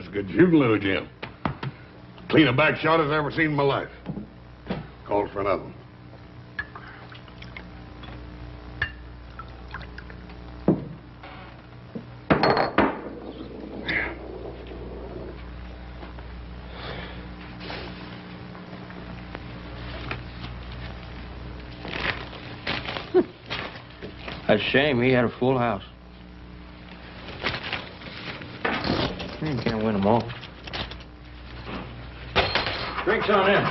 a good shooting little Jim. Clean a back shot as I've ever seen in my life. Calls for another one. That's a shame. He had a full house. You can't win them all. Drinks on in.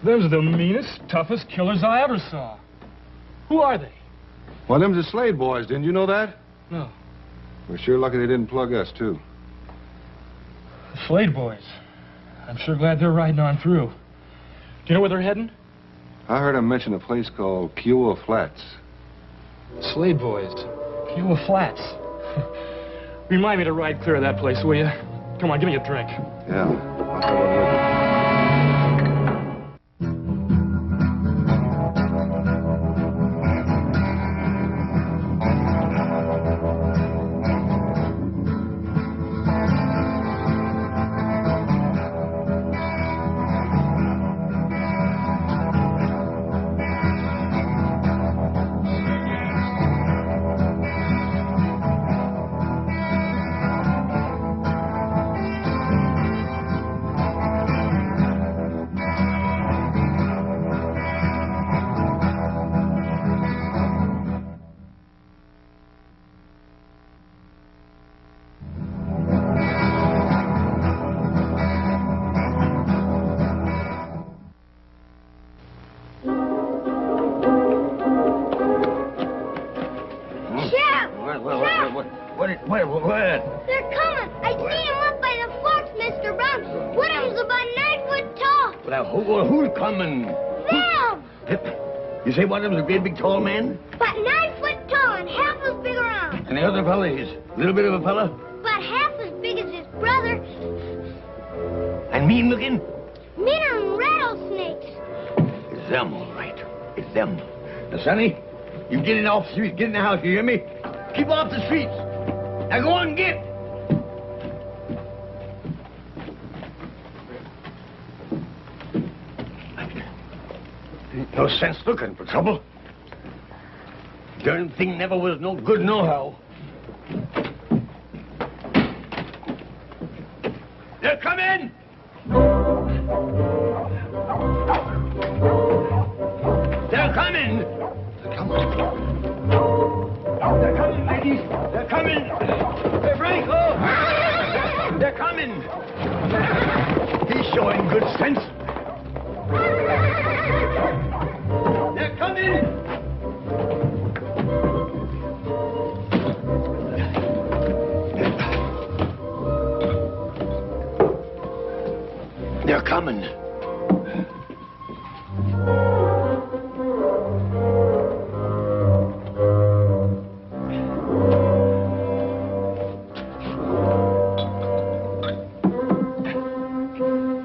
Them's the meanest, toughest killers I ever saw. Who are they? Well, them's the Slade boys. Didn't you know that? No. We're sure lucky they didn't plug us, too. The Slade boys. I'm sure glad they're riding on through. Do you know where they're heading? I heard them mention a place called Kiowa Flats. Slade boys. Kiowa Flats. Remind me to ride clear of that place, will you? Come on, give me a drink. Yeah. I'll have one with you. They're coming. I seen them up by the forks, Mr. Brown. One of them's about 9 foot tall. Well, who's coming? Them! You say one of them's a great big tall man? About 9 foot tall and half as big around. And the other fella is a little bit of a fella? About half as big as his brother. And mean looking? Meaner than rattlesnakes. It's them, all right. It's them. Now, Sonny, you get in off the street. Get in the house, you hear me? Keep off the streets. Now go on and get. Ain't no sense looking for trouble. Darn thing never was no good nohow. They're coming! They're coming! They're coming. They're coming, ladies. They're coming. Hey, Franco! They're coming. He's showing good sense. They're coming. They're coming.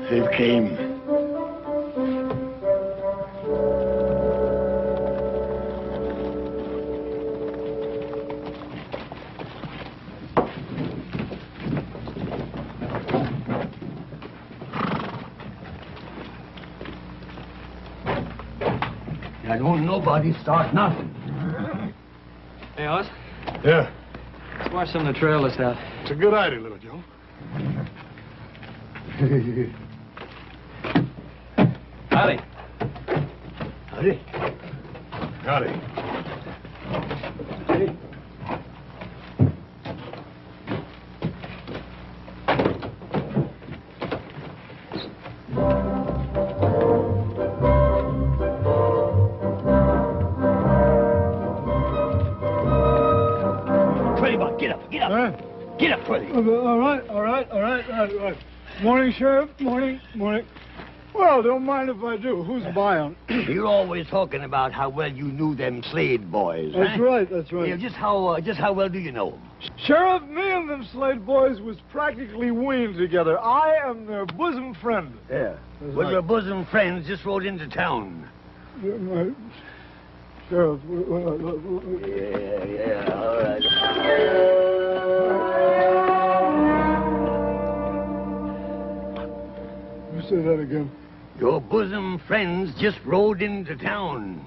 They've came. Now don't nobody start nothing. Hey, Oz, Yeah, let's watch some of the trail this out. it's a good idea, little Joe. Howdy. Howdy. Howdy. Get up, get up. Get up, Freddie. All right. Morning, Sheriff. Morning. Well, don't mind if I do. Who's buying? You're always talking about how well you knew them Slade boys. That's right. Yeah, just how well do you know them? Sheriff, me and them Slade boys was practically weaned together. I am their bosom friend. Yeah. Well, your bosom friends just rode into town. Sheriff. Yeah, all right. again? Your bosom friends just rode into town.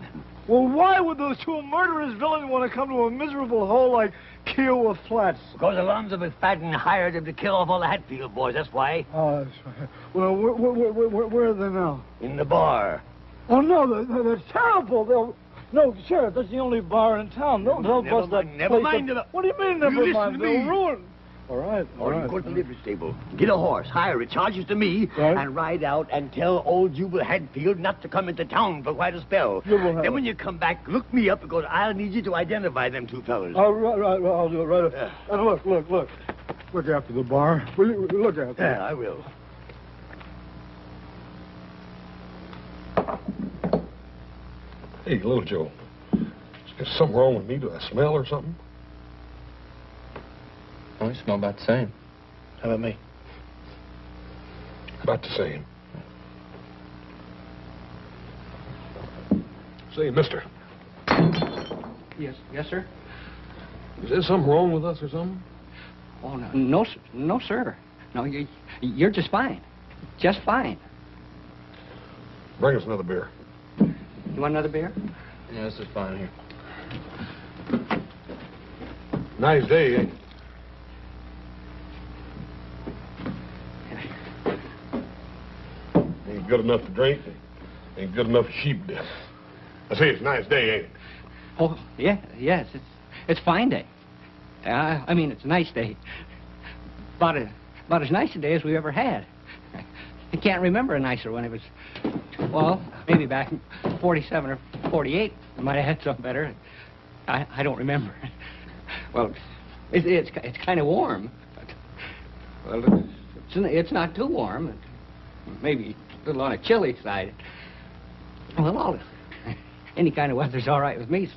Well, why would those two murderous villains want to come to a miserable hole like Kiowa Flats? Because Alonzo McFadden hired him to kill off all the Hatfield boys, that's why. Oh, that's right. Well, where are they now? In the bar. Oh, no, that's terrible. No, Sheriff, that's the only bar in town. They'll bust that Never place mind. up. What do you mean, never You mind? listen to They'll me. ruin. All right. Or you go to the livery stable, get a horse, hire it, charge it to me, Right. and ride out and tell old Jubal Hatfield not to come into town for quite a spell. Jubal Then when you come back, look me up because I'll need you to identify them two fellas. Oh, right, I'll do it right. Yeah. And look. Look after the bar. Will you look after it? Yeah, I will. Hey, little Joe. Is something wrong with me? Do I smell or something? Oh, you smell about the same. How about me? About the same. Say, mister, Yes, sir. is there something wrong with us or something? Oh, no, sir. No, you're just fine. Just fine. Bring us another beer. You want another beer? Yeah, this is fine here. Nice day, ain't it? Ain't good enough to drink. Ain't good enough for sheep death. I say it's a nice day, ain't it? Oh, yes. It's fine day. I mean, it's a nice day. About as nice a day as we ever had. I can't remember a nicer one. It was, well, maybe back in 47 or 48. I might have had something better. I don't remember. Well, it's kind of warm. But, well, it's not too warm. Maybe a little on the chilly side. Well, any kind of weather's all right with me,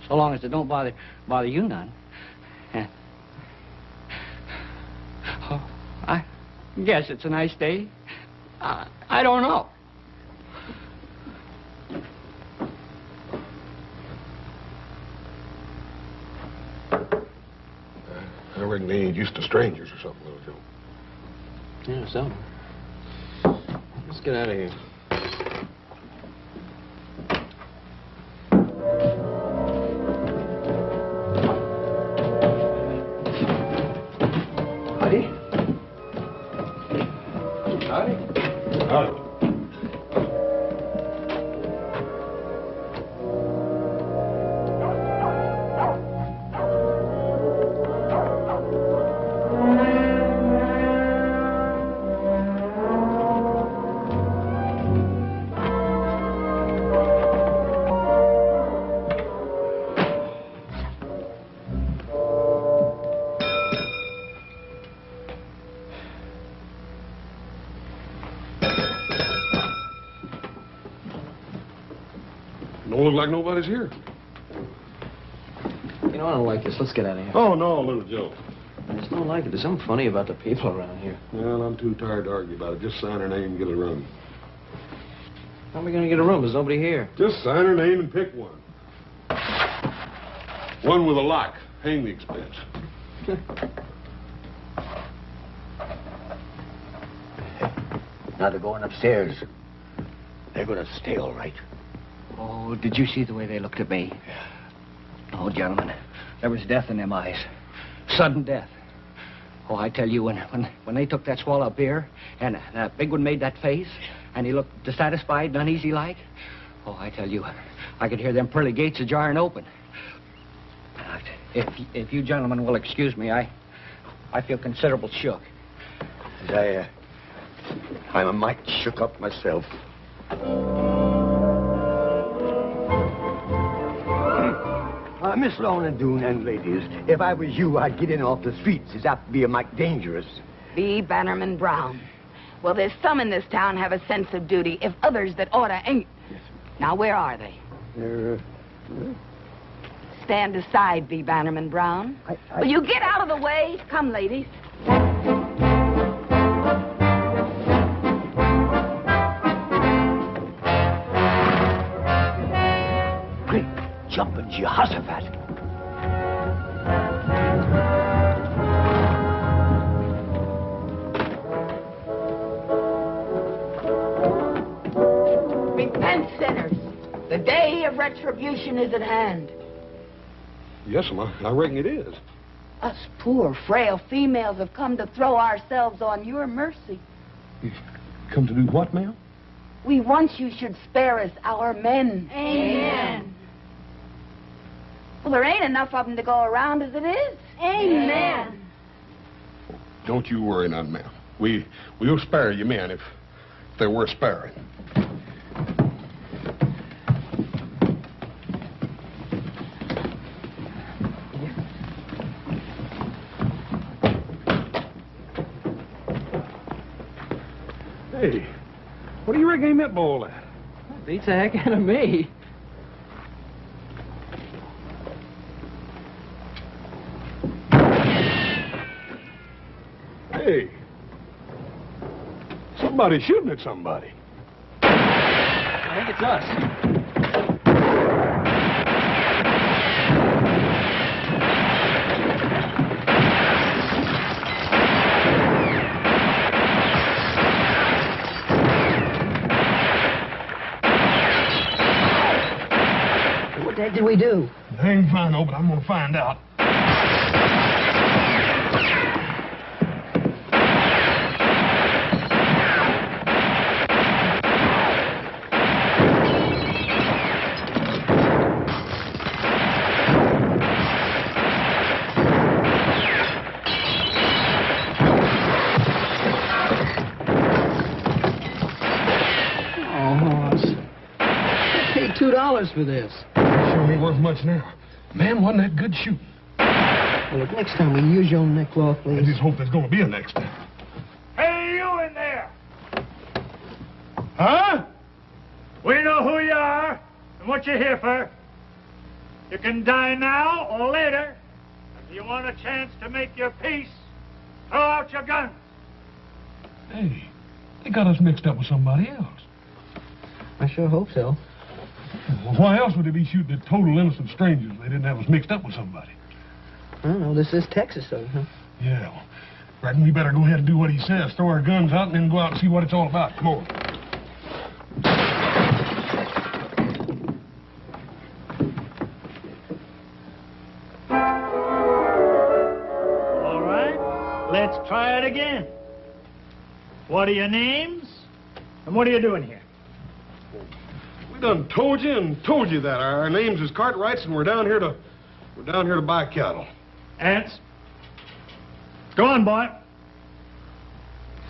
so long as it don't bother you none. Oh, I guess it's a nice day. I don't know. I reckon they ain't used to strangers or something, little Joe. Yeah, so. Let's get out of here. Howdy. Howdy. Don't look like nobody's here. You know, I don't like this. Let's get out of here. Oh, no, little Joe. I just don't like it. There's something funny about the people around here. Well, I'm too tired to argue about it. Just sign her name and get a room. How are we going to get a room? There's nobody here. Just sign her name and pick one. One with a lock. Hang the expense. Now they're going upstairs. They're going to stay all right. Oh, did you see the way they looked at me? Oh, gentlemen, there was death in them eyes. Sudden death. Oh, I tell you, when they took that swallow of beer, and that big one made that face, and he looked dissatisfied and uneasy like, oh, I tell you, I could hear them pearly gates a-jarring open. If you gentlemen will excuse me, I feel considerable shook. I'm a mite shook up myself. Miss Lorne and Doone and ladies, if I was you, I'd get in off the streets. It's apt to be a mite dangerous. B. Bannerman Brown. Well, there's some in this town have a sense of duty, if others that oughta ain't. Now, where are they? Stand aside, B. Bannerman Brown. Will you get out of the way? Come, ladies. Great jumping Jehoshaphat. retribution is at hand. Yes, Ma. I reckon it is. Us poor, frail females have come to throw ourselves on your mercy. Come to do what, ma'am? We want you should spare us our men. Amen. Well, there ain't enough of them to go around as it is. Amen. Don't you worry none, ma'am. We'll spare you men if they're worth sparing. Hey, what do you reckon he meant by all that? Beats the heck out of me. Hey, somebody's shooting at somebody. I think it's us. What the heck did we do? I ain't fine, no, but I'm gonna find out. $2 for this. Sure ain't worth much now. Man, wasn't that good shooting? Well, look, next time we use your neckcloth, I please. just hope there's gonna be a next time. Hey, you in there! Huh? We know who you are and what you're here for. You can die now or later. If you want a chance to make your peace, throw out your guns. Hey, they got us mixed up with somebody else. I sure hope so. Well, why else would they be shooting at total innocent strangers if they didn't have us mixed up with somebody? I don't know. This is Texas, though, huh? Yeah, well, reckon we better go ahead and do what he says. Throw our guns out and then go out and see what it's all about. Come on. All right, let's try it again. What are your names? And what are you doing here? We done told you that. Our names is Cartwrights, and we're down here to buy cattle. Ants? Go on, boy.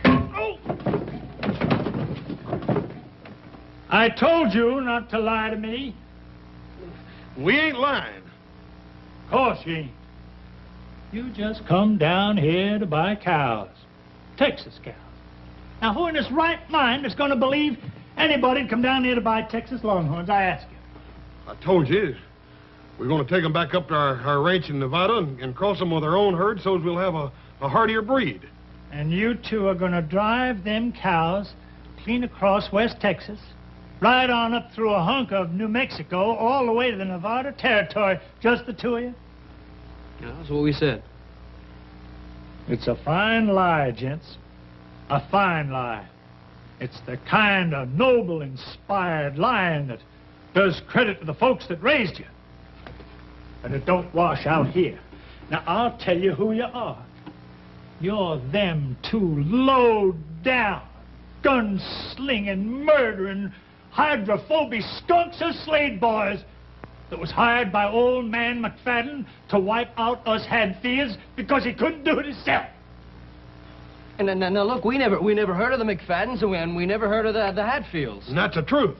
Oh! I told you not to lie to me. We ain't lying. Of course you ain't. You just come down here to buy cows. Texas cows. Now, who in his right mind is going to believe anybody'd come down here to buy Texas Longhorns, I ask you? I told you. We're going to take them back up to our ranch in Nevada and cross them with our own herd so as we'll have a hardier breed. And you two are going to drive them cows clean across West Texas, right on up through a hunk of New Mexico, all the way to the Nevada territory, just the two of you? Yeah, that's what we said. It's a fine lie, gents. A fine lie. It's the kind of noble, inspired lying that does credit to the folks that raised you. But it don't wash out here. Now, I'll tell you who you are. You're them two low-down, gun-slinging, murdering, hydrophobic skunks of Slade boys that was hired by old man McFadden to wipe out us Hadfields because he couldn't do it himself. And now look, we never heard of the McFaddens, and we never heard of the Hatfields. And that's the truth.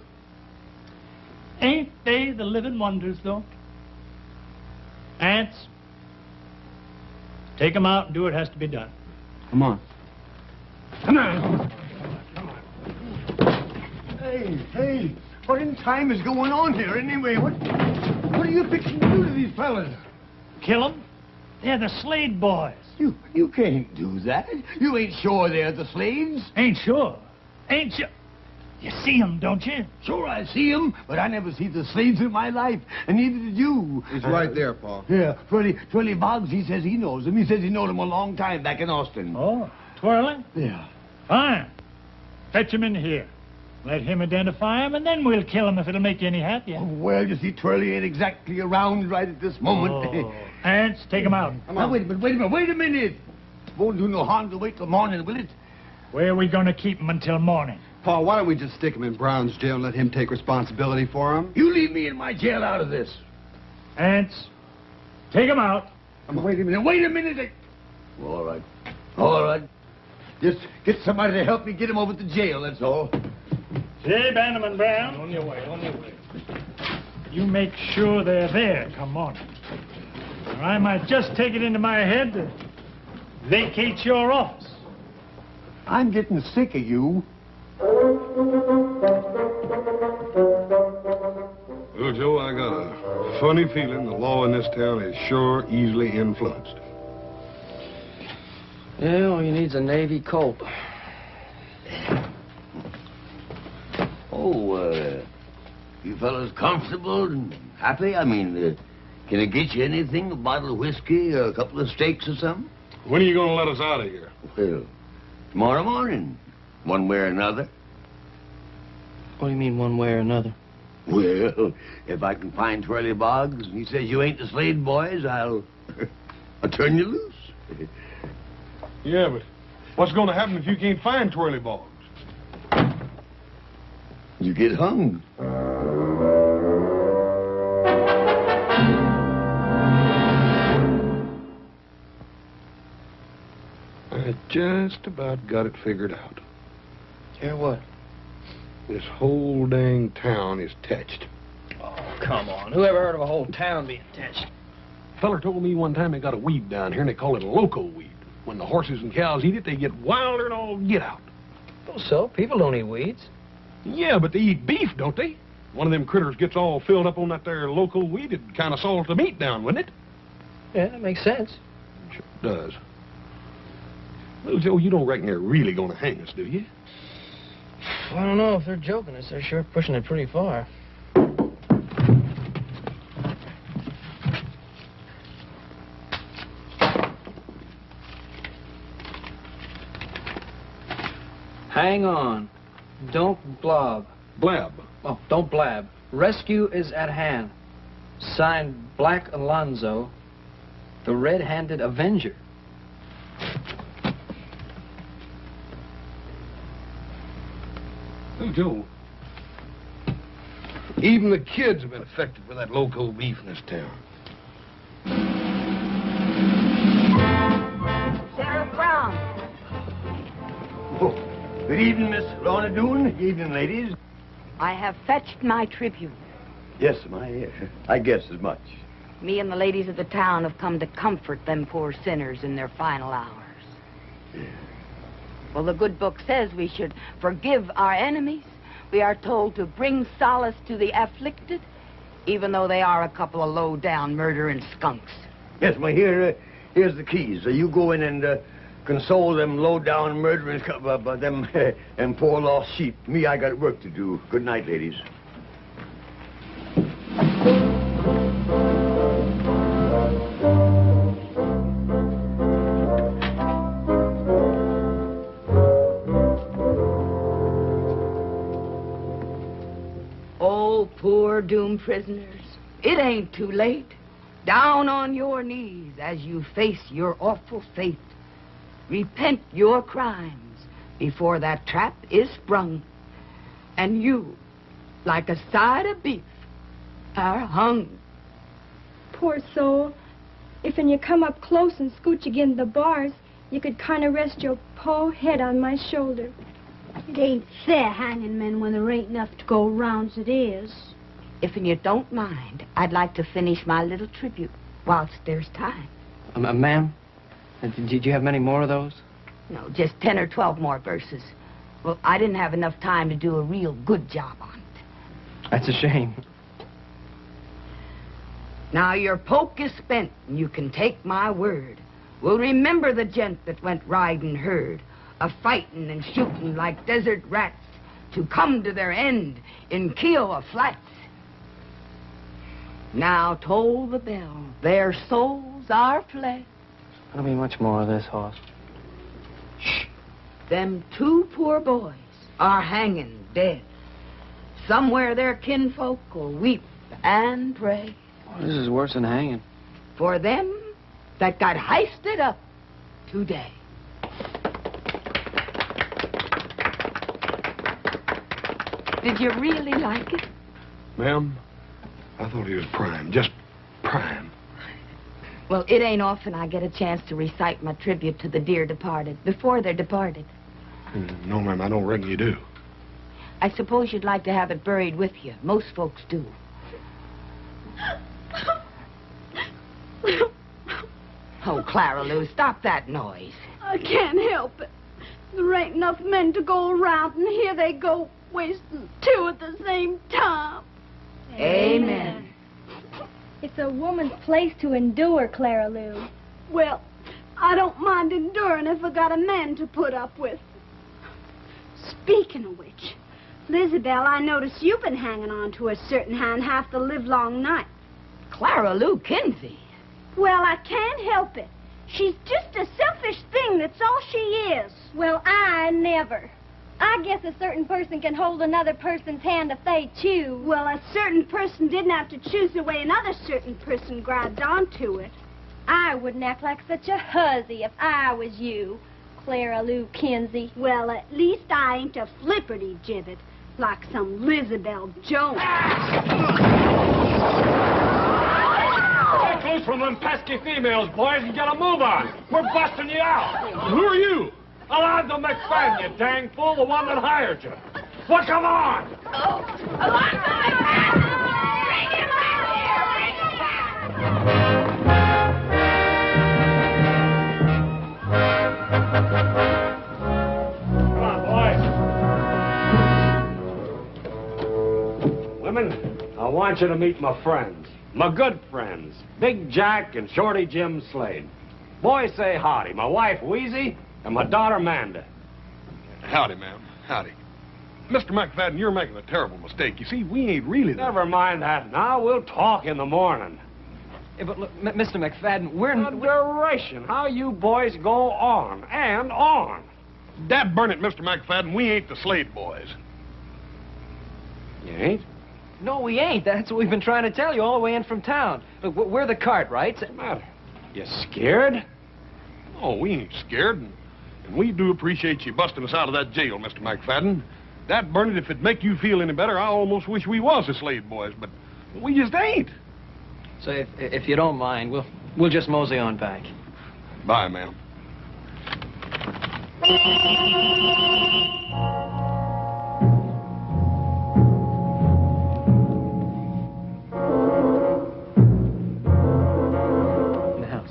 Ain't they the living wonders, though? Ants, take them out and do what has to be done. Come on. Come on. Hey, what in time is going on here anyway? What are you fixing to do to these fellas? Kill them? They're the Slade boys. You can't do that. You ain't sure they're the Slades. Ain't sure. Ain't sure. You see them, don't you? Sure, I see them, but I never see the Slades in my life, and neither did you. He's right there, Pa. Yeah, Twirly Boggs, he says he knows them. He says he known them a long time back in Austin. Oh, Twirling? Yeah. Fine. Fetch him in here. Let him identify him, and then we'll kill him if it'll make you any happier. Oh, well, you see, Twirly ain't exactly around right at this moment. Oh. Ants, take him out. Now, wait a minute. Won't do no harm to wait till morning, will it? Where are we going to keep him until morning? Paul, why don't we just stick him in Brown's jail and let him take responsibility for him? You leave me in my jail out of this. Ants, take him out. Wait a minute. All right. Just get somebody to help me get him over to jail, that's all. Say, Bannerman Brown. On your way. You make sure they're there come morning. Or I might just take it into my head to vacate your office. I'm getting sick of you. Well, Joe, I got a funny feeling the law in this town is sure easily influenced. Yeah, all you need's a Navy Colt. Oh, you fellas comfortable and happy? I mean, can I get you anything? A bottle of whiskey, or a couple of steaks or something? When are you going to let us out of here? Well, tomorrow morning, one way or another. What do you mean, one way or another? Well, if I can find Twirly Boggs and he says you ain't the Slade boys, I'll turn you loose. Yeah, but what's going to happen if you can't find Twirly Boggs? You get hung. I just about got it figured out. Yeah, what? This whole dang town is touched. Oh, come on. Who ever heard of a whole town being touched? Feller told me one time they got a weed down here and they call it a loco weed. When the horses and cows eat it, they get wilder and all get out. Oh, so? People don't eat weeds. Yeah, but they eat beef, don't they? One of them critters gets all filled up on that there local weed, it'd kind of salt the meat down, wouldn't it? Yeah, that makes sense. Sure does. Well, Joe, you don't reckon they're really going to hang us, do you? I don't know if they're joking us. They're sure pushing it pretty far. Hang on. Don't blob. Blab. Oh, don't blab. Rescue is at hand. Signed Black Alonzo, the Red-Handed Avenger. Hey, Joe. Even the kids have been affected with that loco beef in this town. Sheriff Brown. Oh, good evening, Miss Lorne. Good evening, ladies. I have fetched my tribute. Yes, I guess as much. Me and the ladies of the town have come to comfort them poor sinners in their final hours. Yeah. Well, the good book says we should forgive our enemies. We are told to bring solace to the afflicted, even though they are a couple of low-down murdering skunks. Yes, well, here's the keys. You go in and console them low-down murderers, them and poor lost sheep. Me, I got work to do. Good night, ladies. Oh, poor doomed prisoners. It ain't too late. Down on your knees as you face your awful fate. Repent your crimes before that trap is sprung. And you, like a side of beef, are hung. Poor soul. If when you come up close and scooch against the bars, you could kind of rest your poor head on my shoulder. It ain't fair hanging men when there ain't enough to go round as it is. If you don't mind, I'd like to finish my little tribute whilst there's time. Ma'am, did you have many more of those? No, just 10 or 12 more verses. Well, I didn't have enough time to do a real good job on it. That's a shame. Now your poke is spent, and you can take my word. We'll remember the gent that went riding herd, a-fighting and shooting like desert rats to come to their end in Kiowa Flats. Now toll the bell, their souls are fled. There'll be much more of this, Hoss. Shh. Them two poor boys are hanging dead. somewhere their kinfolk will weep and pray. This is worse than hanging. For them that got heisted up today. Did you really like it? Ma'am, I thought he was prime, just prime. Well, it ain't often I get a chance to recite my tribute to the dear departed before they're departed. No, ma'am, I don't reckon you do. I suppose you'd like to have it buried with you. Most folks do. Oh, Clara Lou, stop that noise. I can't help it. There ain't enough men to go around, and here they go, wasting two at the same time. Amen. It's a woman's place to endure, Clara Lou. Well, I don't mind enduring if I got a man to put up with. Speaking of which, Lizabelle, I notice you've been hanging on to a certain hand half the livelong night. Clara Lou Kinsey. Well, I can't help it. She's just a selfish thing, that's all she is. Well, I never. I guess a certain person can hold another person's hand if they choose. Well, a certain person didn't have to choose the way another certain person grabbed onto it. I wouldn't act like such a hussy if I was you, Clara Lou Kinsey. Well, at least I ain't a flipperty gibbet like some Lizabelle Jones. Get loose from them pesky females, boys, and get a move on. We're busting you out. Who are you? Alonzo McFadden, you dang fool, the one that hired you. Well, come on. Come on, boys. Women, I want you to meet my friends. My good friends. Big Jack and Shorty Jim Slade. Boys, say howdy. My wife, Wheezy, and my daughter, Amanda. Howdy, ma'am. Howdy. Mr. McFadden, you're making a terrible mistake. You see, we ain't really... Never mind that now. We'll talk in the morning. Hey, but look, Mr. McFadden, we're... Duration. How you boys go on and on. Dad burn it, Mr. McFadden, we ain't the Slade boys. You ain't? No, we ain't. That's what we've been trying to tell you all the way in from town. Look, we're the Cartwrights. What's the matter? You scared? Oh, we ain't scared, and we do appreciate you busting us out of that jail, Mr. McFadden. That burn it, if it'd make you feel any better, I almost wish we was the Slade boys, but we just ain't. So if you don't mind, we'll just mosey on back. Bye, ma'am. In the house.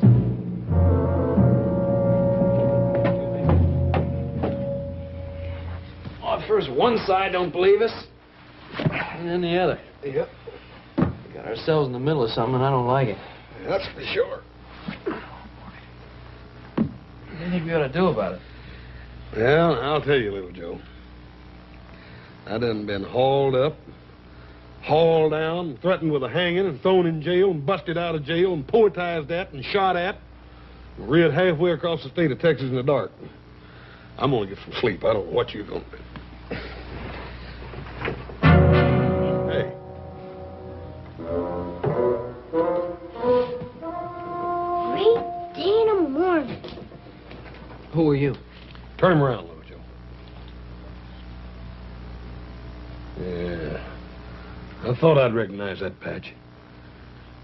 Oh, first one side don't believe us. And then the other. Yep. We got ourselves in the middle of something, and I don't like it. That's for sure. What do you think we ought to do about it? Well, I'll tell you, little Joe. I done been hauled up, hauled down, threatened with a hanging, and thrown in jail, and busted out of jail, and poetized at, and shot at, and reared halfway across the state of Texas in the dark. I'm gonna get some sleep. I don't know what you're gonna do. Hey. Great day in the morning. Who are you? Turn him around, little Joe. Yeah. I thought I'd recognize that patch.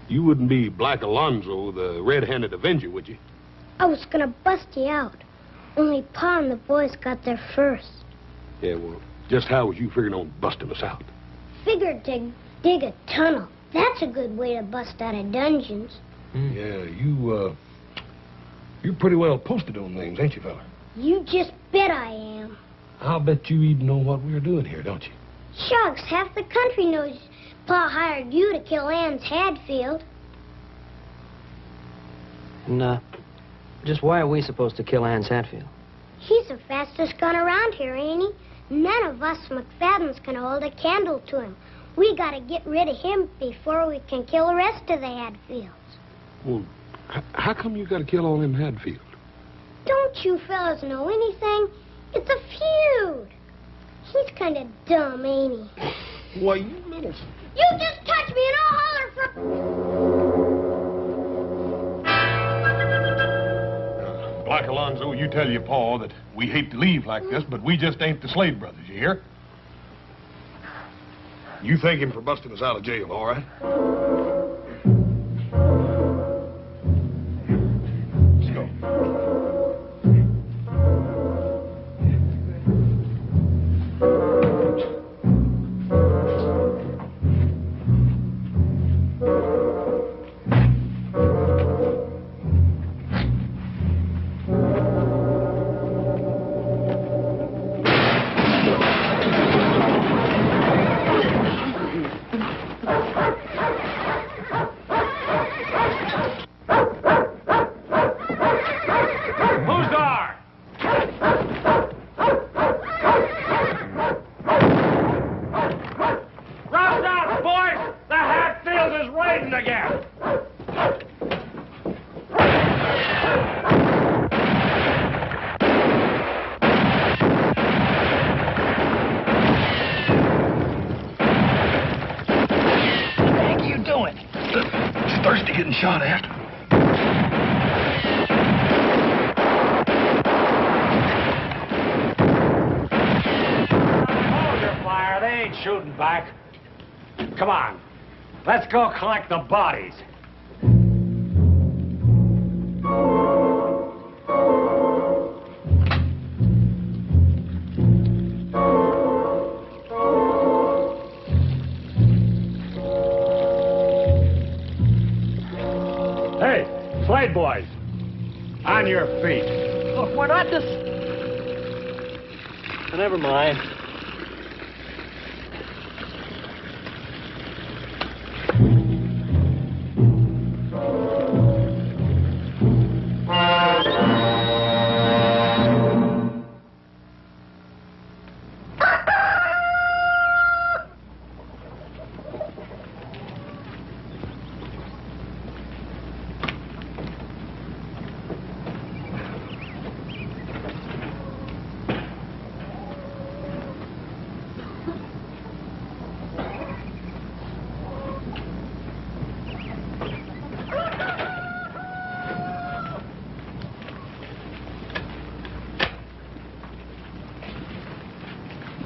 You wouldn't be Black Alonzo, the red-handed Avenger, would you? I was gonna bust you out. Only Pa and the boys got there first. Yeah, well, just how was you figuring on busting us out? Figured to dig a tunnel. That's a good way to bust out of dungeons. Yeah, you're pretty well posted on things, ain't you, fella? You just bet I am. I'll bet you even know what we're doing here, don't you? Shucks, half the country knows Pa hired you to kill Anne's Hadfield. And, just why are we supposed to kill Anne's Hatfield? He's the fastest gun around here, ain't he? None of us McFaddens can hold a candle to him. We gotta get rid of him before we can kill the rest of the Hadfields. Well, how come you got to kill all them Hadfield? Don't you fellas know anything? It's a feud. He's kind of dumb, ain't he? Why, you little... You just touch me and I'll holler for... Black Alonzo, you tell your pa that we hate to leave like this, but we just ain't the Slade brothers, you hear? You thank him for busting us out of jail, all right? Let's go. Shot at. Hold your fire. They ain't shooting back. Come on. Let's go collect the bodies. Slade boys, on your feet. Look, we're not just... Never mind.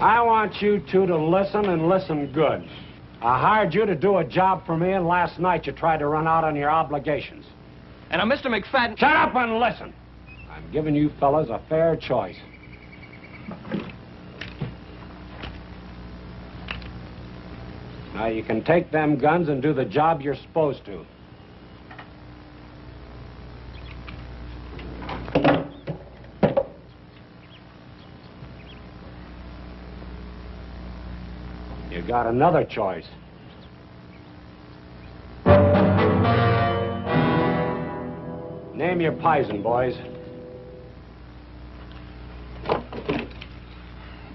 I want you two to listen and listen good. I hired you to do a job for me, and last night you tried to run out on your obligations. And Mr. McFadden... Shut up and listen. I'm giving you fellas a fair choice. Now, you can take them guns and do the job you're supposed to. You got another choice. Name your poison, boys.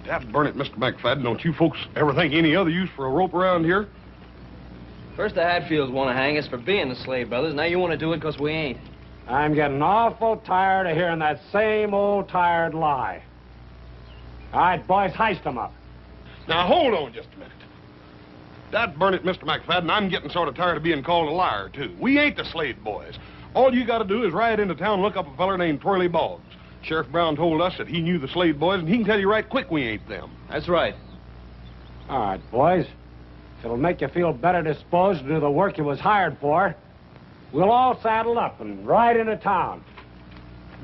Dad burn it, Mr. McFadden. Don't you folks ever think any other use for a rope around here? First the Hatfields want to hang us for being the Slade brothers. Now you want to do it because we ain't. I'm getting awful tired of hearing that same old tired lie. All right, boys, heist them up. Now, hold on just a minute. Dad burn it, Mr. McFadden. I'm getting sort of tired of being called a liar, too. We ain't the Slade boys. All you got to do is ride into town and look up a feller named Twirly Boggs. Sheriff Brown told us that he knew the Slade boys, and he can tell you right quick we ain't them. That's right. All right, boys. If it'll make you feel better disposed to do the work you was hired for, we'll all saddle up and ride into town.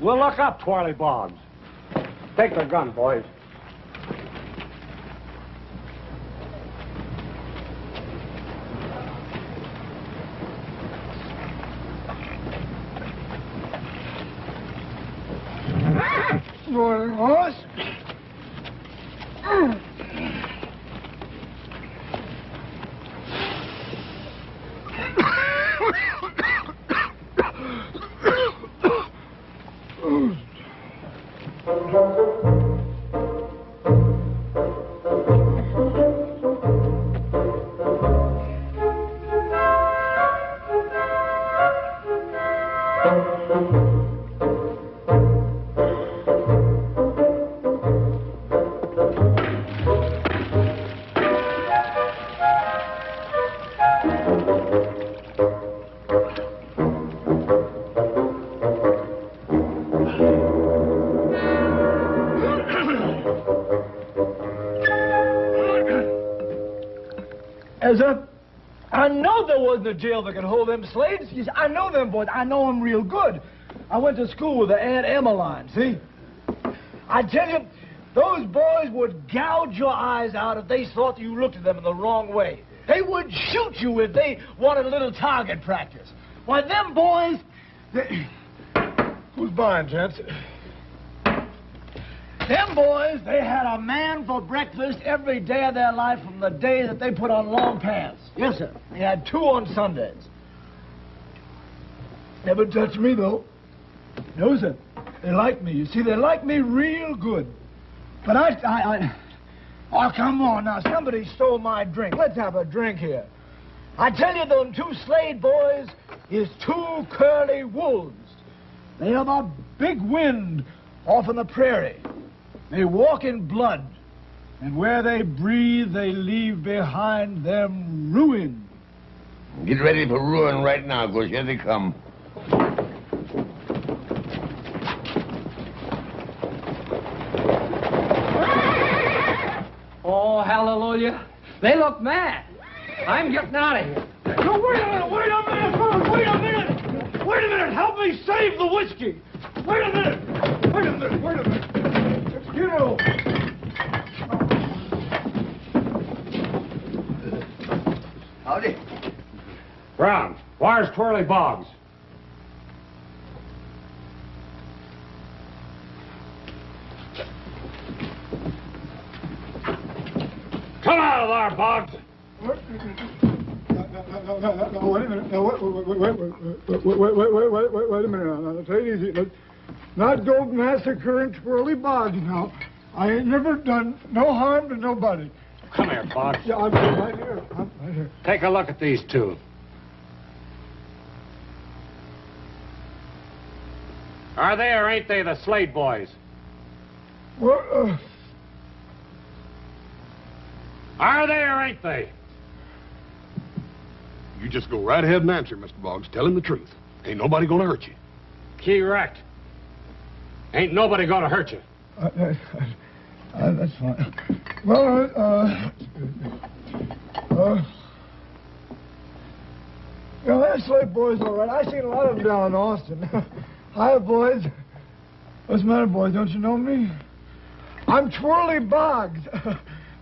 We'll look up Twirly Boggs. Take the gun, boys. Royal horse. Yes, sir. I know there wasn't a jail that could hold them Slades. You see, I know them boys. I know them real good. I went to school with the Aunt Emmeline, see? I tell you, those boys would gouge your eyes out if they thought you looked at them in the wrong way. They would shoot you if they wanted a little target practice. Why, them boys... Who's buying, gents? Them boys, they had a man for breakfast every day of their life from the day that they put on long pants. Yes, sir. They had 2 on Sundays. Never touched me, though. No, sir. They like me. You see, they like me real good. But Oh, come on now. Somebody stole my drink. Let's have a drink here. I tell you, them 2 Slade boys is 2 curly wolves. They have a big wind off in the prairie. They walk in blood. And where they breathe, they leave behind them ruin. Get ready for ruin right now, because here they come. Oh, hallelujah. They look mad. I'm getting out of here. No, wait a minute, fellas, wait a minute. Wait a minute, help me save the whiskey. Wait a minute. Just get over. Howdy. Brown, where's Twirly Boggs? Come out of there, Boggs. No, wait a minute. No, wait a minute. Now, take it easy. Let's not go massacring Twirly Boggs now. I ain't never done no harm to nobody. Come here, Boggs. Yeah, I'm right here. I'm right here. Take a look at these 2. Are they or ain't they the Slade boys? Well, Are they or ain't they? You just go right ahead and answer, Mr. Boggs. Tell him the truth. Ain't nobody gonna hurt you. Correct. Ain't nobody gonna hurt you. That's fine. Well, that Slade boy's all right. I seen a lot of them down in Austin. Hi, boys. What's the matter, boys? Don't you know me? I'm Twirly Boggs.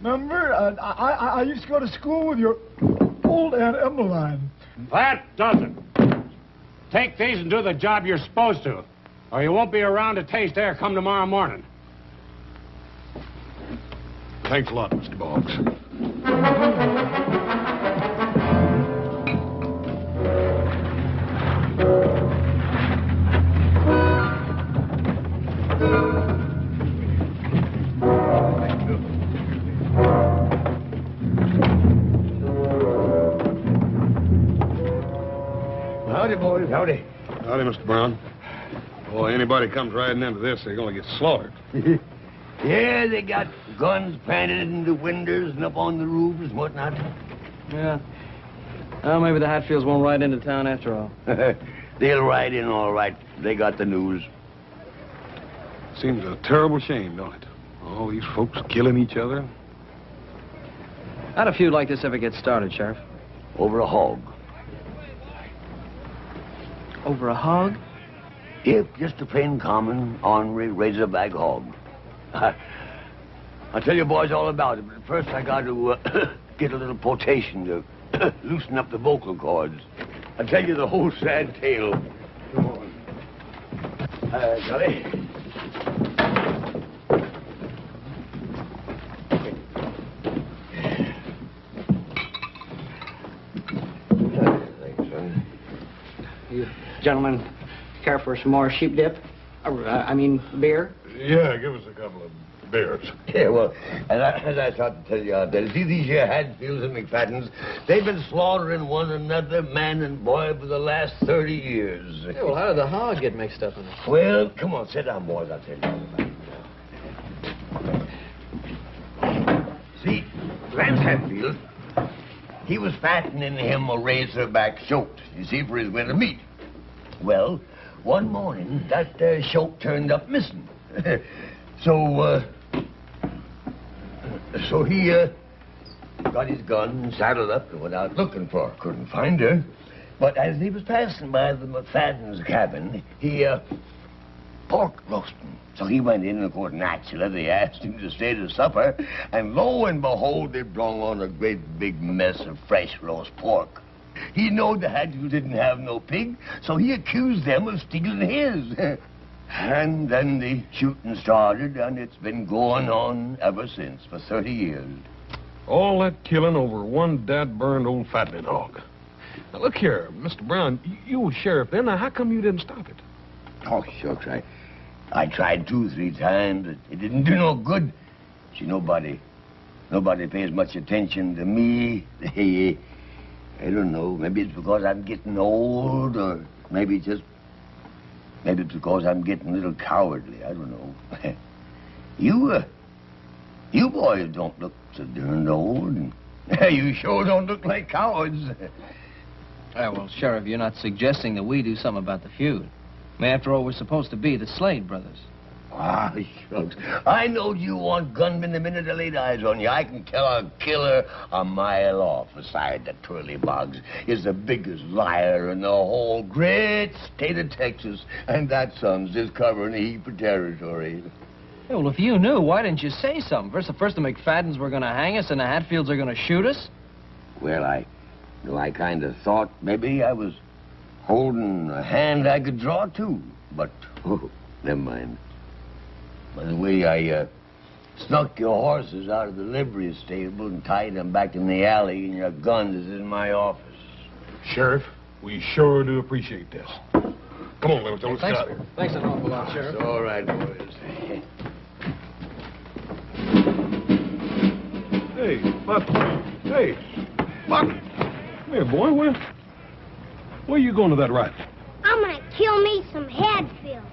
Remember? I used to go to school with your old Aunt Emmeline. That doesn't. Take these and do the job you're supposed to, or you won't be around to taste air come tomorrow morning. Thanks a lot, Mr. Boggs. Howdy, boys. Howdy. Howdy, Mr. Brown. Boy, anybody comes riding into this, they're gonna get slaughtered. Yeah, they got guns planted in the windows and up on the roofs and whatnot. Yeah. Well, maybe the Hatfields won't ride into town after all. They'll ride in all right. They got the news. Seems a terrible shame, don't it? All these folks killing each other. How'd a feud like this ever get started, Sheriff? Over a hog. Over a hog? Yep, just a plain common, ornery razorback hog. I'll tell you boys all about it, but first I got to get a little potation to loosen up the vocal cords. I'll tell you the whole sad tale. Come on. Johnny. Thanks, son. You gentlemen care for some more sheep dip? Beer? Yeah, give us a couple of beers. Yeah, well, as I started to tell you out there, see these here Hadfields and McFaddens, they've been slaughtering one another, man and boy, for the last 30 years. Yeah, well, how did the hog get mixed up in it? Well, come on, sit down, boys, I'll tell you all about it. See, Lance Hadfield, he was fattening him a razorback shoat, you see, for his winter meat. Well, one morning, that shoat turned up missing. So he got his gun, saddled up, and went out looking for her. Couldn't find her. But as he was passing by the McFadden's cabin, he, pork roasting. So he went in, and of course, naturally, they asked him to stay to supper. And lo and behold, they brought on a great big mess of fresh roast pork. He knowed the Hadgews didn't have no pig, so he accused them of stealing his. And then the shooting started, and it's been going on ever since, for 30 years. All that killing over one dad-burned old fattening hog. Now, look here, Mr. Brown, you was sheriff then. Now, how come you didn't stop it? Oh, shucks, I tried 2 or 3 times. It didn't do no good. See, nobody pays much attention to me. I don't know. Maybe it's because I'm getting old, or maybe it's because I'm getting a little cowardly. I don't know. You boys don't look so darned old, and you sure don't look like cowards. Well, Sheriff, you're not suggesting that we do something about the feud. I mean, after all, we're supposed to be the Slade brothers. Ah, shucks. I know you want gunmen the minute I laid eyes on you. I can tell a killer a mile off. Besides, that Twirly Boggs is the biggest liar in the whole great state of Texas. And that son's just covering a heap of territory. Hey, well, if you knew, why didn't you say something? First the McFaddens were going to hang us, and the Hatfields are going to shoot us? Well, I kind of thought maybe I was holding a hand I could draw, too. But, never mind. By the way, I snuck your horses out of the livery stable and tied them back in the alley, and your gun is in my office. Sheriff, we sure do appreciate this. Come on, Little Joe, let's Thanks, get out. thanks an awful lot, Sheriff. It's all right, boys. Hey, Buck. Hey, Buck. Come here, boy. Where you going to that rifle? I'm gonna kill me some Hadfields.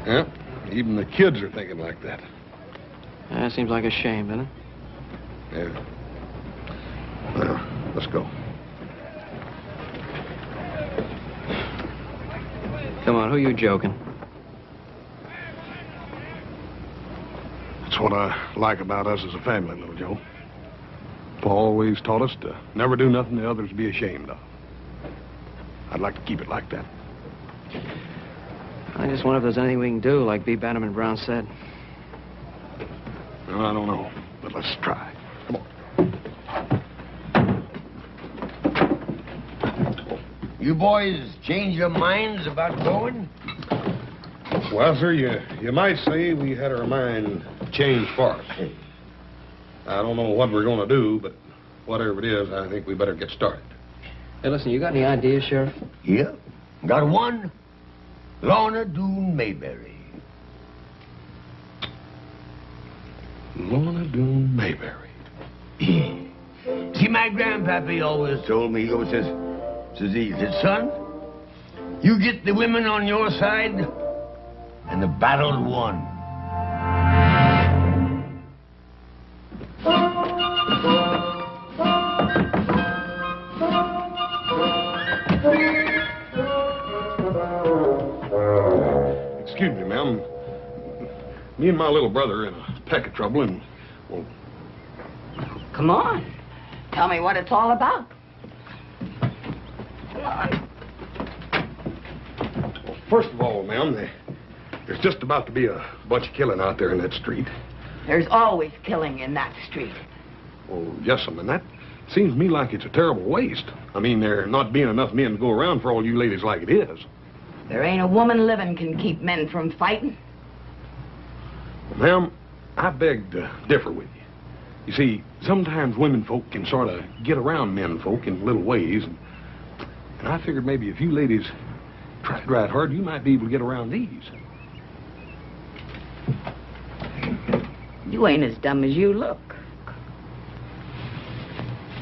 Yeah, even the kids are thinking like that. That seems like a shame, doesn't it? Yeah. Well, let's go. Come on, who are you joking? That's what I like about us as a family, Little Joe. Pa always taught us to never do nothing the others be ashamed of. I'd like to keep it like that. I just wonder if there's anything we can do, like B. Bannerman Brown said. Well, I don't know, but let's try. Come on. You boys change your minds about going? Well, sir, you might say we had our mind changed for us. I don't know what we're going to do, but whatever it is, I think we better get started. Hey, listen, you got any ideas, Sheriff? Yeah, got one. Lorne Doone Mayberry. Lorne Doone Mayberry. See, my grandpappy always told me, he said, son, you get the women on your side, and the battle's won. Excuse me, ma'am. Me and my little brother are in a peck of trouble, and, well... Come on. Tell me what it's all about. Come on. Well, first of all, ma'am, there's just about to be a bunch of killing out there in that street. There's always killing in that street. Oh, yes, ma'am, and that seems to me like it's a terrible waste. I mean, there not being enough men to go around for all you ladies like it is. There ain't a woman living can keep men from fighting. Well, ma'am, I beg to differ with you. You see, sometimes women folk can sort of get around men folk in little ways, and I figured maybe if you ladies tried right hard, you might be able to get around these. You ain't as dumb as you look.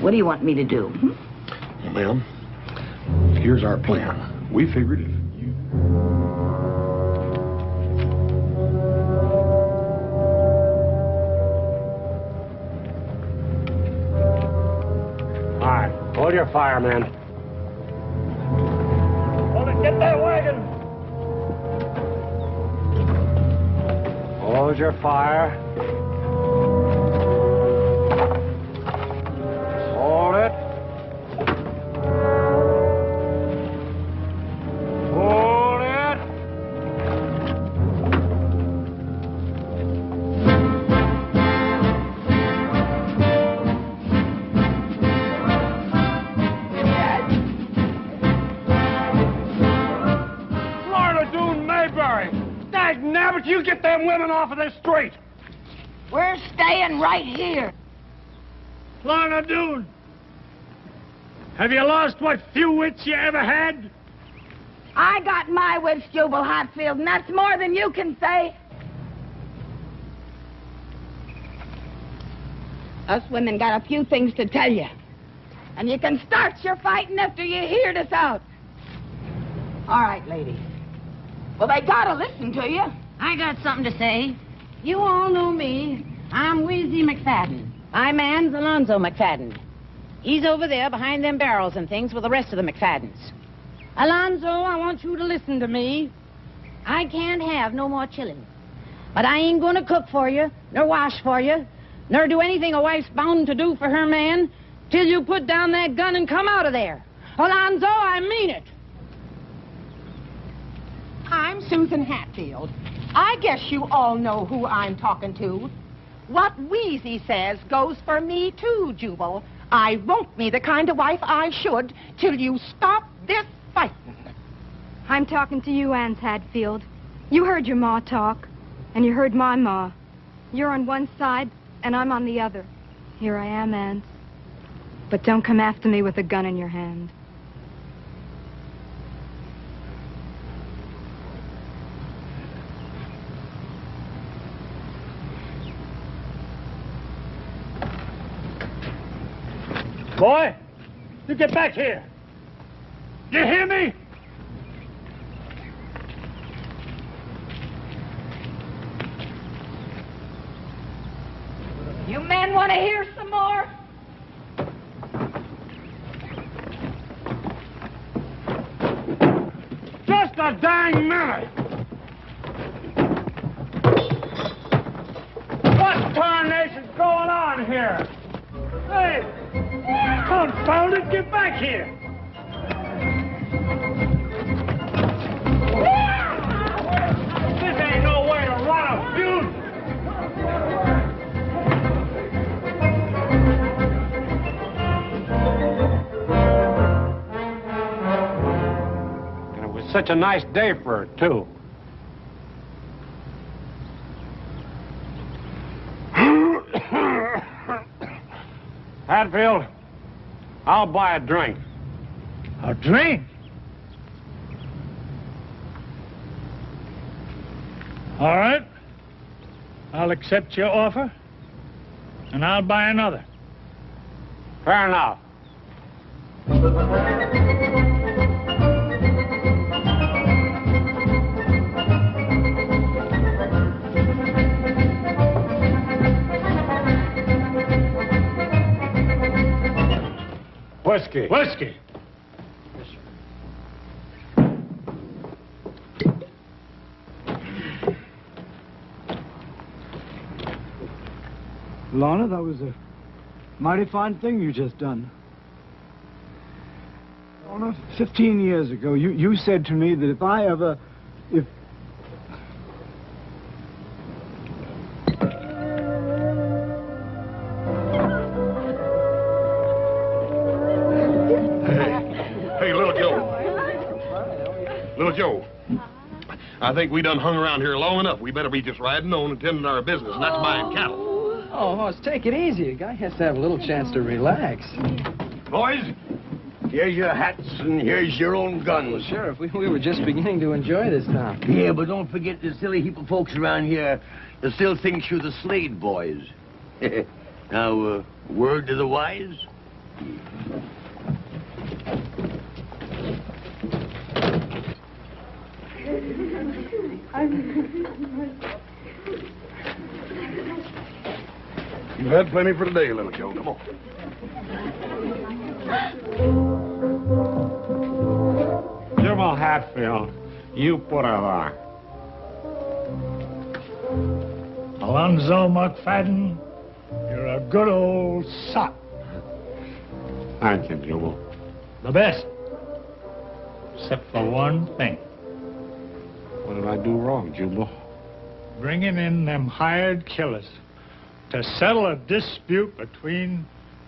What do you want me to do? Well, ma'am, here's our plan. We figured if you... All right, hold your fire, man. Get that wagon! Hold your fire. Hold it. Hold it. Lorne, Mayberry! Dag nabbit, you get them women off of this street! We're staying right here. Lorne Doone, have you lost what few wits you ever had? I got my wits, Jubal Hatfield, and that's more than you can say. Us women got a few things to tell you. And you can start your fighting after you hear this out. All right, ladies. Well, they gotta listen to you. I got something to say. You all know me. I'm Wheezy McFadden. My man's Alonzo McFadden. He's over there behind them barrels and things with the rest of the McFaddens. Alonzo, I want you to listen to me. I can't have no more chillin'. But I ain't gonna cook for you, nor wash for you, nor do anything a wife's bound to do for her man till you put down that gun and come out of there. Alonzo, I mean it. I'm Susan Hatfield. I guess you all know who I'm talking to. What Wheezy says goes for me, too, Jubal. I won't be the kind of wife I should till you stop this fighting. I'm talking to you, Anse Hatfield. You heard your ma talk, and you heard my ma. You're on one side, and I'm on the other. Here I am, Anse. But don't come after me with a gun in your hand. Boy, you get back here. You hear me? You men want to hear some more? Just a dang minute! What tarnation's going on here? Hey! Confound it, get back here! This ain't no way to run a feud! And it was such a nice day for it, too. Hatfield, I'll buy a drink. A drink? All right. I'll accept your offer, and I'll buy another. Fair enough. Whiskey. Whiskey. Lorna, that was a mighty fine thing you just done. Lorna, 15 years ago, you said to me that if Hey, Little Joe. Little Joe. I think we done hung around here long enough. We better be just riding on and tending our business, and that's buying cattle. Oh, Hoss, take it easy. A guy has to have a little chance to relax. Boys, here's your hats and here's your own guns. Well, Sheriff, we were just beginning to enjoy this town. Yeah, but don't forget the silly heap of folks around here that still thinks you're the Slade boys. Now, word to the wise? You've had plenty for today, Little Joe. Come on. Jubal Hatfield, you put her there. Alonzo McFadden, you're a good old sot. Thank you, Jubal. The best. Except for one thing. What did I do wrong, Jubal? Bringing in them hired killers to settle a dispute between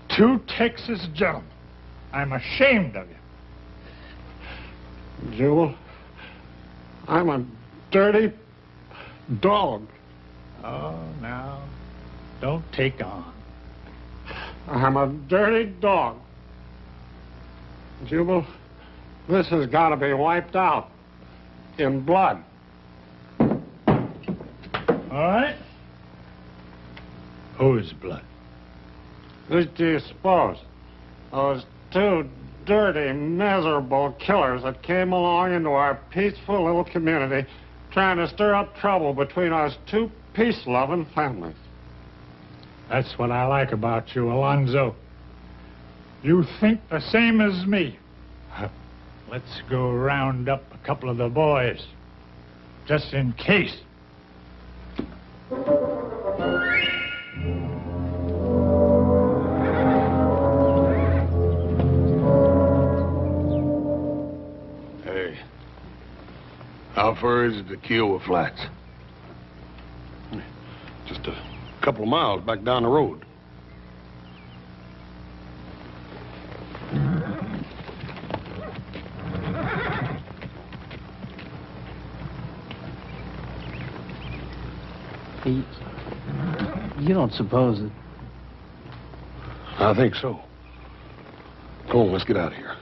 two Texas gentlemen. I'm ashamed of you. Jubal, I'm a dirty dog. Oh, now, don't take on. I'm a dirty dog. Jubal, this has got to be wiped out in blood. All right. Whose blood? Who do you suppose? Those two dirty, miserable killers that came along into our peaceful little community trying to stir up trouble between us two peace-loving families. That's what I like about you, Alonzo. You think the same as me. Let's go round up a couple of the boys, just in case. Hey, how far is it to Kiowa Flats? Just a couple of miles back down the road. You don't suppose that... I think so. Come on, let's get out of here.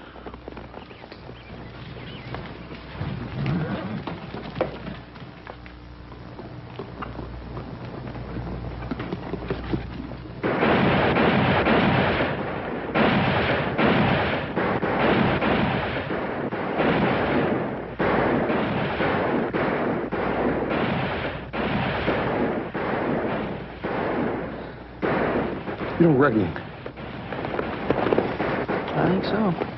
You don't reckon? I think so.